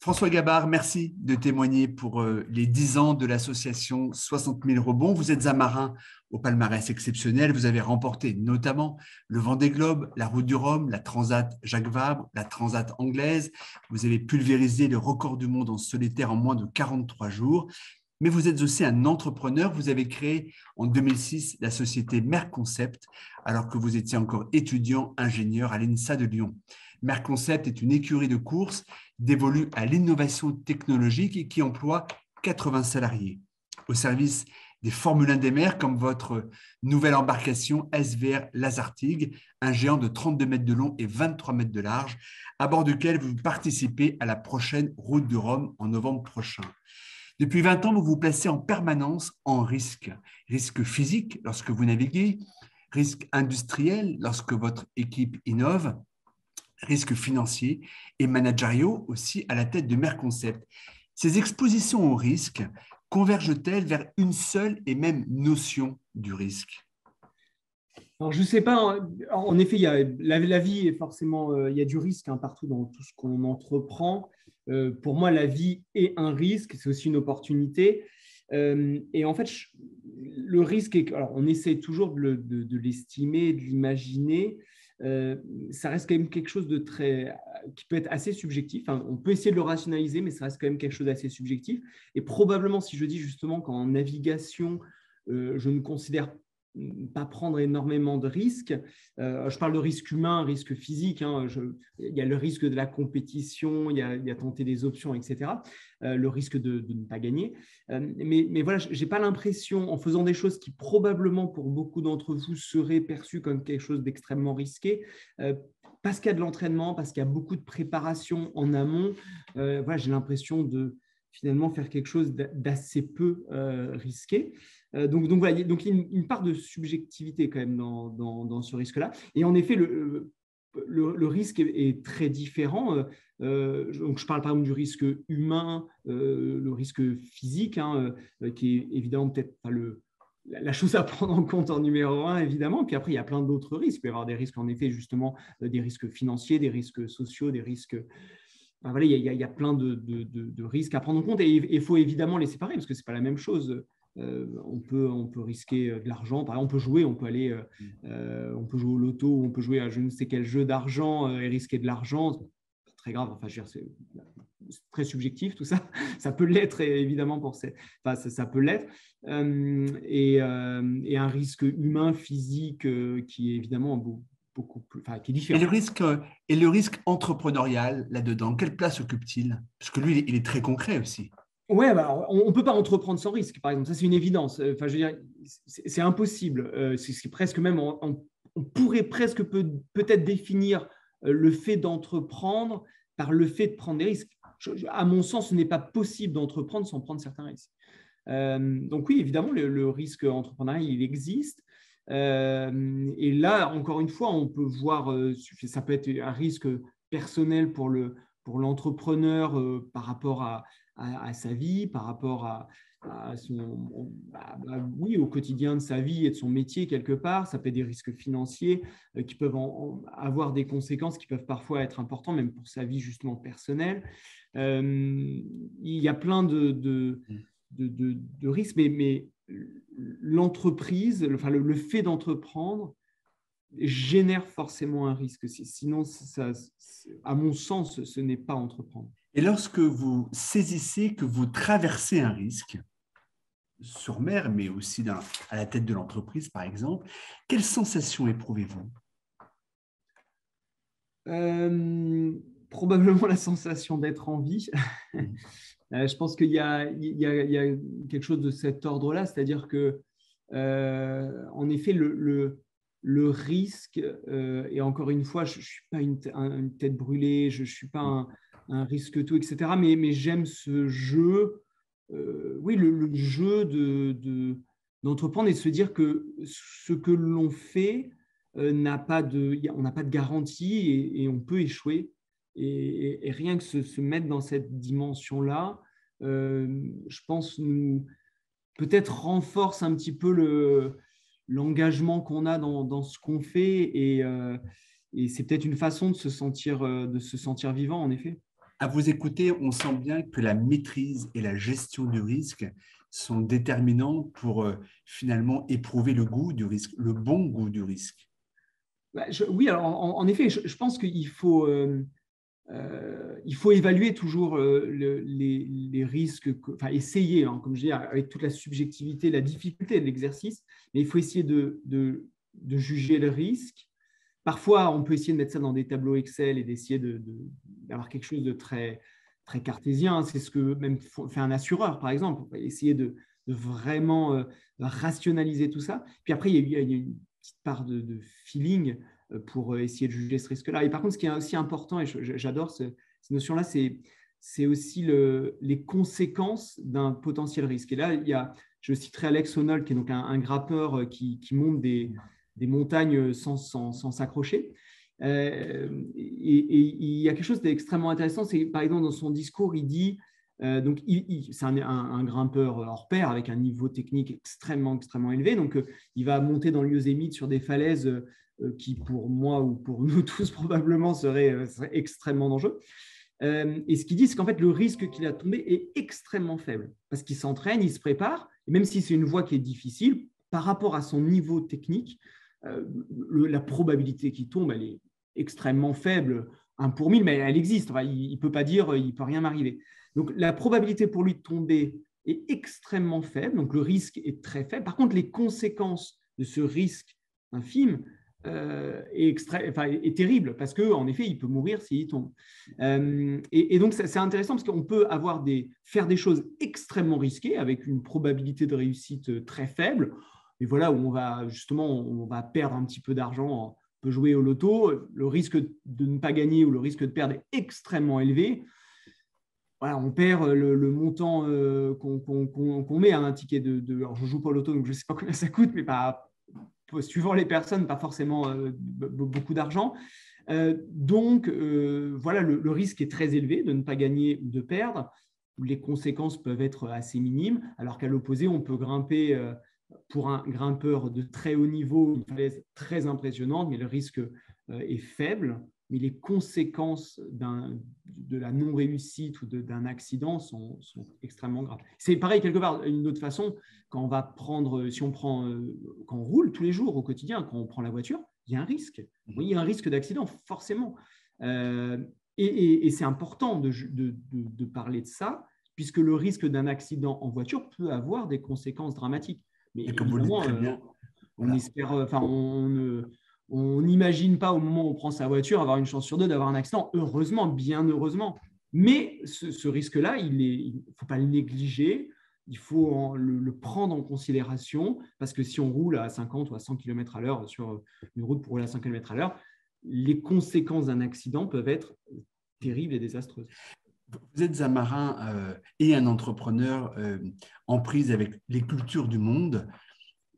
François Gabard, merci de témoigner pour les 10 ans de l'association 60 000 rebonds. Vous êtes un marin au palmarès exceptionnel. Vous avez remporté notamment le Vendée Globe, la Route du Rhum, la Transat Jacques Vabre, la Transat anglaise. Vous avez pulvérisé le record du monde en solitaire en moins de 43 jours. Mais vous êtes aussi un entrepreneur. Vous avez créé en 2006 la société Merconcept, alors que vous étiez encore étudiant ingénieur à l'INSA de Lyon. Merconcept est une écurie de course dévolue à l'innovation technologique et qui emploie 80 salariés au service des Formule 1 des mers, comme votre nouvelle embarcation SVR Lazartigue, un géant de 32 mètres de long et 23 mètres de large, à bord duquel vous participez à la prochaine Route du Rhum en novembre prochain. Depuis 20 ans, vous vous placez en permanence en risque. Risque physique lorsque vous naviguez, risque industriel lorsque votre équipe innove, risques financiers et managériaux aussi à la tête de Merconcept. Ces expositions au risque convergent-elles vers une seule et même notion du risque? Alors, je ne sais pas, en effet, il y a, la vie est forcément, il y a du risque partout dans tout ce qu'on entreprend. Pour moi, la vie est un risque, c'est aussi une opportunité. Et en fait, le risque, alors, on essaie toujours de l'estimer, de l'imaginer. Ça reste quand même quelque chose qui peut être assez subjectif. Enfin, on peut essayer de le rationaliser, mais ça reste quand même quelque chose d'assez subjectif. Et probablement, si je dis justement qu'en navigation, je ne considère pas prendre énormément de risques. Je parle de risque humain, risque physique. Il y a le risque de la compétition, il y a tenter des options, etc. Le risque de ne pas gagner. Mais voilà, je n'ai pas l'impression, en faisant des choses qui probablement pour beaucoup d'entre vous seraient perçues comme quelque chose d'extrêmement risqué, parce qu'il y a de l'entraînement, parce qu'il y a beaucoup de préparation en amont, voilà, j'ai l'impression de finalement faire quelque chose d'assez peu risqué. Donc voilà, donc il y a une part de subjectivité quand même dans ce risque-là. Et en effet, le risque est très différent. Donc je parle par exemple du risque humain, le risque physique, qui est évidemment peut-être pas la chose à prendre en compte en numéro un, évidemment. Puis après, il y a plein d'autres risques. Il peut y avoir des risques, en effet, justement, des risques financiers, des risques sociaux, des risques… Enfin, voilà, il y a plein de risques à prendre en compte. Et il faut évidemment les séparer parce que ce n'est pas la même chose. On peut risquer de l'argent. Par exemple, on peut jouer, on peut jouer au loto, on peut jouer à je ne sais quel jeu d'argent et risquer de l'argent. C'est pas très grave. Enfin, je veux dire, c'est très subjectif tout ça. Ça peut l'être évidemment pour ça peut l'être. Et un risque humain, physique, qui est évidemment beaucoup plus, enfin, qui est différent. Et le risque entrepreneurial là-dedans, quelle place occupe-t-il? Parce que lui, il est très concret aussi. Oui, bah, on ne peut pas entreprendre sans risque, par exemple. Ça, c'est une évidence. Enfin, je veux dire, c'est impossible. C'est presque même, on pourrait presque peut-être définir le fait d'entreprendre par le fait de prendre des risques. À mon sens, ce n'est pas possible d'entreprendre sans prendre certains risques. Donc oui, évidemment, le risque entrepreneurial, il existe. Et là, encore une fois, on peut voir, ça peut être un risque personnel pour l'entrepreneur par rapport à sa vie, par rapport oui, au quotidien de sa vie et de son métier quelque part. Ça peut être des risques financiers qui peuvent avoir des conséquences qui peuvent parfois être importantes, même pour sa vie justement personnelle. Il y a plein de risques, mais l'entreprise, le fait d'entreprendre génère forcément un risque. Sinon, à mon sens, ce n'est pas entreprendre. Et lorsque vous saisissez que vous traversez un risque sur mer, mais aussi à la tête de l'entreprise, par exemple, quelle sensation éprouvez-vous? Probablement la sensation d'être en vie. Je pense qu'il y a quelque chose de cet ordre-là, c'est-à-dire que, en effet, le risque, et encore une fois, je ne suis pas une tête brûlée, je ne suis pas un risque-tout, etc. Mais j'aime ce jeu, oui, le jeu d'entreprendre et de se dire que ce que l'on fait, on n'a pas de garantie et on peut échouer. Et rien que se mettre dans cette dimension-là, je pense, nous peut-être renforce un petit peu l'engagement qu'on a dans ce qu'on fait. Et c'est peut-être une façon de se sentir vivant, en effet. À vous écouter, on sent bien que la maîtrise et la gestion du risque sont déterminants pour finalement éprouver le goût du risque, le bon goût du risque. Oui, alors en effet, je pense qu'il faut, il faut évaluer toujours les risques, enfin essayer, hein, comme je dis, avec toute la subjectivité, la difficulté de l'exercice, mais il faut essayer de juger le risque. Parfois, on peut essayer de mettre ça dans des tableaux Excel et d'essayer d'avoir quelque chose de très, très cartésien. C'est ce que même fait un assureur, par exemple. On va essayer de vraiment rationaliser tout ça. Puis après, il y a une petite part de feeling pour essayer de juger ce risque-là. Et par contre, ce qui est aussi important, et j'adore cette notion-là, c'est aussi les conséquences d'un potentiel risque. Et là, je citerai Alex Honnold, qui est donc un grappeur qui monte des montagnes sans s'accrocher. Et il y a quelque chose d'extrêmement intéressant, c'est par exemple dans son discours, il dit, donc c'est un grimpeur hors pair avec un niveau technique extrêmement, extrêmement élevé, donc il va monter dans le Yosemite sur des falaises qui pour moi ou pour nous tous probablement serait extrêmement dangereux. Et ce qu'il dit, c'est qu'en fait, le risque qu'il a tombé est extrêmement faible parce qu'il s'entraîne, il se prépare, et même si c'est une voie qui est difficile, par rapport à son niveau technique, la probabilité qu'il tombe, elle est extrêmement faible, 1 pour 1000, mais elle existe. Enfin, il ne peut pas dire il ne peut rien m'arriver. Donc, la probabilité pour lui de tomber est extrêmement faible, donc le risque est très faible. Par contre, les conséquences de ce risque infime est terrible parce qu'en effet, il peut mourir s'il tombe. Et donc, c'est intéressant parce qu'on peut faire des choses extrêmement risquées avec une probabilité de réussite très faible. Et voilà où on va perdre un petit peu d'argent. On peut jouer au loto. Le risque de ne pas gagner ou le risque de perdre est extrêmement élevé. Voilà, on perd le montant qu'on met à un ticket alors, je ne joue pas au loto, donc je ne sais pas combien ça coûte, mais suivant les personnes, pas forcément beaucoup d'argent. Donc, voilà, le risque est très élevé de ne pas gagner ou de perdre. Les conséquences peuvent être assez minimes, alors qu'à l'opposé, on peut grimper pour un grimpeur de très haut niveau, une falaise très impressionnante, mais le risque est faible. Mais les conséquences de la non-réussite ou d'un accident sont extrêmement graves. C'est pareil, quelque part, d'une autre façon, quand on roule tous les jours au quotidien, quand on prend la voiture, il y a un risque. Oui, il y a un risque d'accident, forcément. Et c'est important de parler de ça, puisque le risque d'un accident en voiture peut avoir des conséquences dramatiques. Mais Et comme vous le dites évidemment, très bien, on voilà. espère, on n'imagine pas au moment où on prend sa voiture avoir une chance sur deux d'avoir un accident. Heureusement, bien heureusement. Mais ce risque-là, il ne faut pas le négliger. Il faut le prendre en considération parce que si on roule à 50 ou à 100 km à l'heure sur une route pour rouler à 100 km à l'heure, les conséquences d'un accident peuvent être terribles et désastreuses. Vous êtes un marin et un entrepreneur en prise avec les cultures du monde.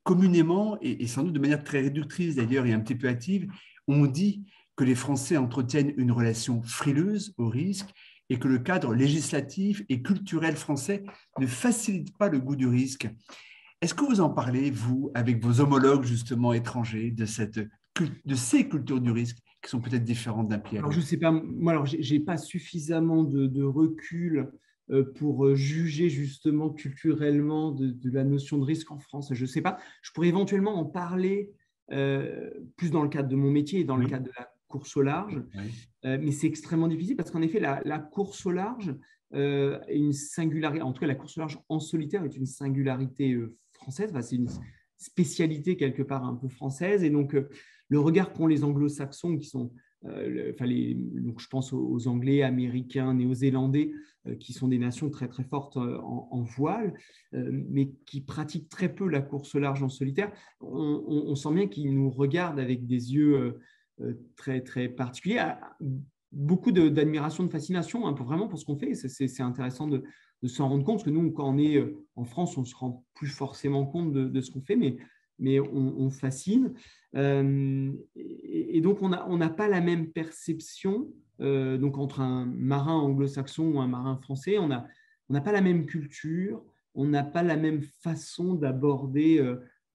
Communément, et sans doute de manière très réductrice d'ailleurs et un petit peu hâtive, on dit que les Français entretiennent une relation frileuse au risque et que le cadre législatif et culturel français ne facilite pas le goût du risque. Est-ce que vous en parlez, vous, avec vos homologues justement étrangers, de ces cultures du risque qui sont peut-être différentes d'un pays à Alors, je l'autre? sais pas, moi, alors, j'ai pas suffisamment de recul pour juger justement culturellement de la notion de risque en France. Je sais pas. Je pourrais éventuellement en parler plus dans le cadre de mon métier et dans le Oui, cadre de la course au large. oui. Mais c'est extrêmement difficile parce qu'en effet, la course au large est une singularité, en tout cas la course au large en solitaire est une singularité française, enfin, c'est une spécialité quelque part un peu française. Et donc, le regard qu'ont les anglo-saxons, qui sont, donc je pense aux Anglais, Américains, Néo-Zélandais, qui sont des nations très très fortes en voile, mais qui pratiquent très peu la course au large en solitaire, on sent bien qu'ils nous regardent avec des yeux très, très particulier, beaucoup d'admiration, de fascination vraiment pour ce qu'on fait. C'est intéressant de s'en rendre compte, parce que nous, quand on est en France, on ne se rend plus forcément compte de ce qu'on fait, mais on fascine. Et donc, on n'a pas la même perception donc entre un marin anglo-saxon ou un marin français. On n'a pas la même culture, on n'a pas la même façon d'aborder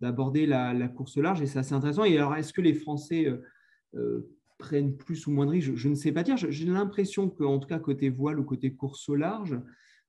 la course au large, et c'est assez intéressant. Et alors, est-ce que les Français prennent plus ou moins de risques, je ne sais pas dire. J'ai l'impression qu'en tout cas, côté voile ou côté course au large,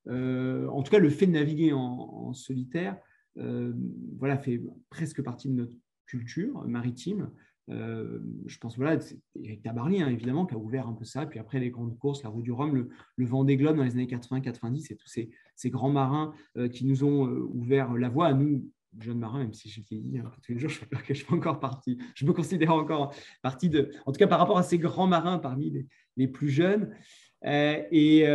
en tout cas, le fait de naviguer en solitaire voilà, fait presque partie de notre culture maritime. Je pense, voilà, c'est Éric Tabarly, hein, évidemment, qui a ouvert un peu ça. Puis après, les grandes courses, la Route du Rhum, le Vendée Globe dans les années 80-90, et tous ces grands marins qui nous ont ouvert la voie à nous, jeunes marins, même si j'ai vieilli, hein, tous les jours, je ne suis pas encore partie. Je me considère encore partie de, en tout cas par rapport à ces grands marins parmi les plus jeunes. Et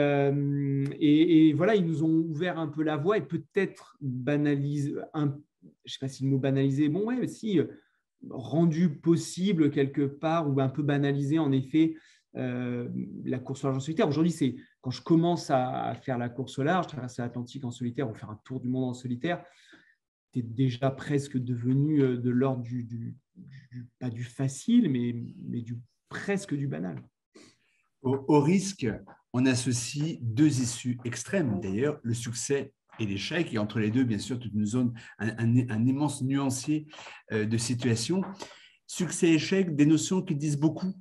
voilà, ils nous ont ouvert un peu la voie et peut-être banalisé, je ne sais pas si le mot banalisé, bon, ouais, mais si, rendu possible quelque part ou un peu banalisé en effet la course au large en solitaire. Aujourd'hui, c'est quand je commence à faire la course au large, traverser l'Atlantique en solitaire ou faire un tour du monde en solitaire, tu es déjà presque devenu de l'ordre pas du facile, mais presque du banal. Au risque, on associe deux issues extrêmes, d'ailleurs, le succès et l'échec, et entre les deux, bien sûr, toute une zone, un immense nuancier de situation. Succès-échec, des notions qui disent beaucoup,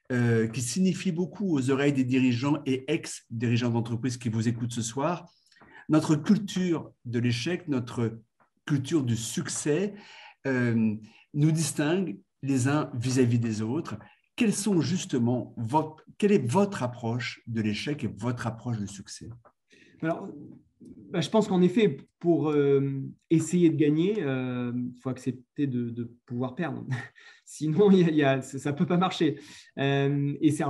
qui signifient beaucoup aux oreilles des dirigeants et ex-dirigeants d'entreprise qui vous écoutent ce soir. Notre culture de l'échec, notre culture du succès nous distingue les uns vis-à-vis des autres. Quelle est votre approche de l'échec et votre approche du succès? Alors, je pense qu'en effet, pour essayer de gagner, il faut accepter de pouvoir perdre. Sinon, ça ne peut pas marcher. Et c'est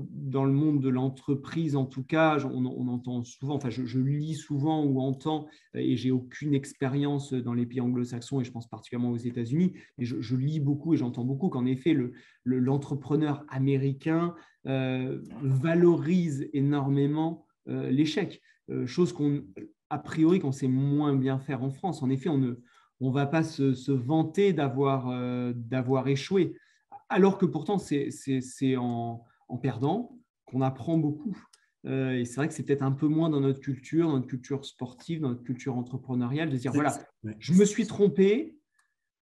dans le monde de l'entreprise, en tout cas, on entend souvent, enfin, je lis souvent ou entends, et j'ai aucune expérience dans les pays anglo-saxons, et je pense particulièrement aux États-Unis, mais je lis beaucoup et j'entends beaucoup qu'en effet, l'entrepreneur américain valorise énormément l'échec. Chose a priori qu'on sait moins bien faire en France. En effet, on ne va pas se vanter d'avoir échoué, alors que pourtant c'est en perdant qu'on apprend beaucoup. Et c'est vrai que c'est peut-être un peu moins dans notre culture sportive, dans notre culture entrepreneuriale, de dire voilà, je me suis trompé,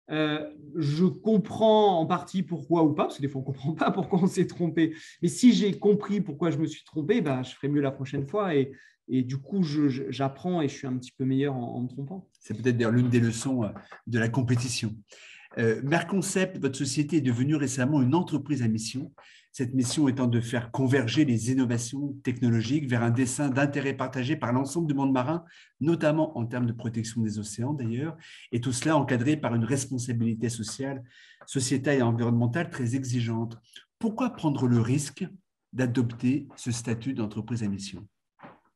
je comprends en partie pourquoi ou pas, parce que des fois on ne comprend pas pourquoi on s'est trompé, mais si j'ai compris pourquoi je me suis trompé, je ferai mieux la prochaine fois, et du coup j'apprends et je suis un petit peu meilleur en me trompant. C'est peut-être d'ailleurs l'une des leçons de la compétition. Merconcept, votre société est devenue récemment une entreprise à mission. Cette mission étant de faire converger les innovations technologiques vers un dessein d'intérêt partagé par l'ensemble du monde marin, notamment en termes de protection des océans d'ailleurs, et tout cela encadré par une responsabilité sociale, sociétale et environnementale très exigeante. Pourquoi prendre le risque d'adopter ce statut d'entreprise à mission?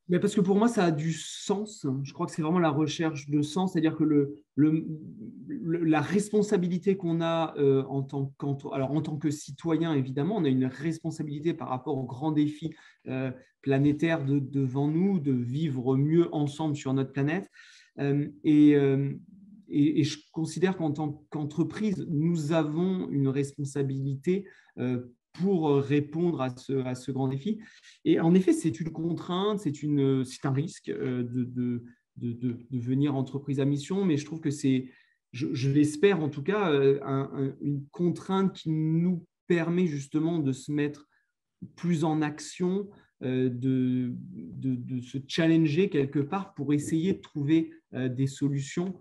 Mais parce que pour moi, ça a du sens. Je crois que c'est vraiment la recherche de sens, c'est-à-dire que la responsabilité qu'on a en tant que citoyen, évidemment, on a une responsabilité par rapport aux grands défis planétaires devant nous, de vivre mieux ensemble sur notre planète. Et je considère qu'en tant qu'entreprise, nous avons une responsabilité pour répondre à ce grand défi. Et en effet, c'est une contrainte, c'est un risque de devenir entreprise à mission, mais je trouve que c'est, je l'espère en tout cas, une contrainte qui nous permet justement de se mettre plus en action, de se challenger quelque part pour essayer de trouver des solutions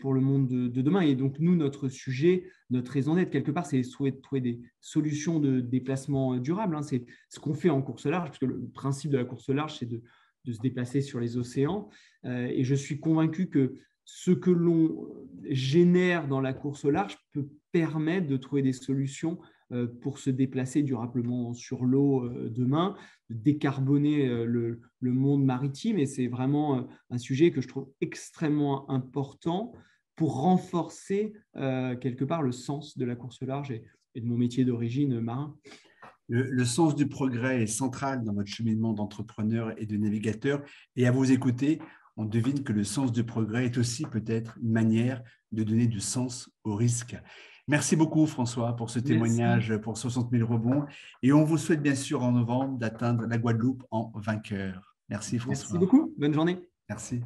pour le monde de demain. Et donc, nous, notre sujet, notre raison d'être, quelque part, c'est de trouver des solutions de déplacement durable. C'est ce qu'on fait en course large, parce que le principe de la course large, c'est de se déplacer sur les océans. Et je suis convaincu que ce que l'on génère dans la course large peut permettre de trouver des solutions pour se déplacer durablement sur l'eau demain, de décarboner le monde maritime. Et c'est vraiment un sujet que je trouve extrêmement important pour renforcer quelque part le sens de la course large et de mon métier d'origine marin. Le sens du progrès est central dans votre cheminement d'entrepreneur et de navigateur. Et à vous écouter, on devine que le sens du progrès est aussi peut-être une manière de donner du sens au risque. Merci beaucoup, François, pour ce témoignage. Merci. Pour 60 000 rebonds. Et on vous souhaite bien sûr en novembre d'atteindre la Guadeloupe en vainqueur. Merci, François. Merci beaucoup. Bonne journée. Merci.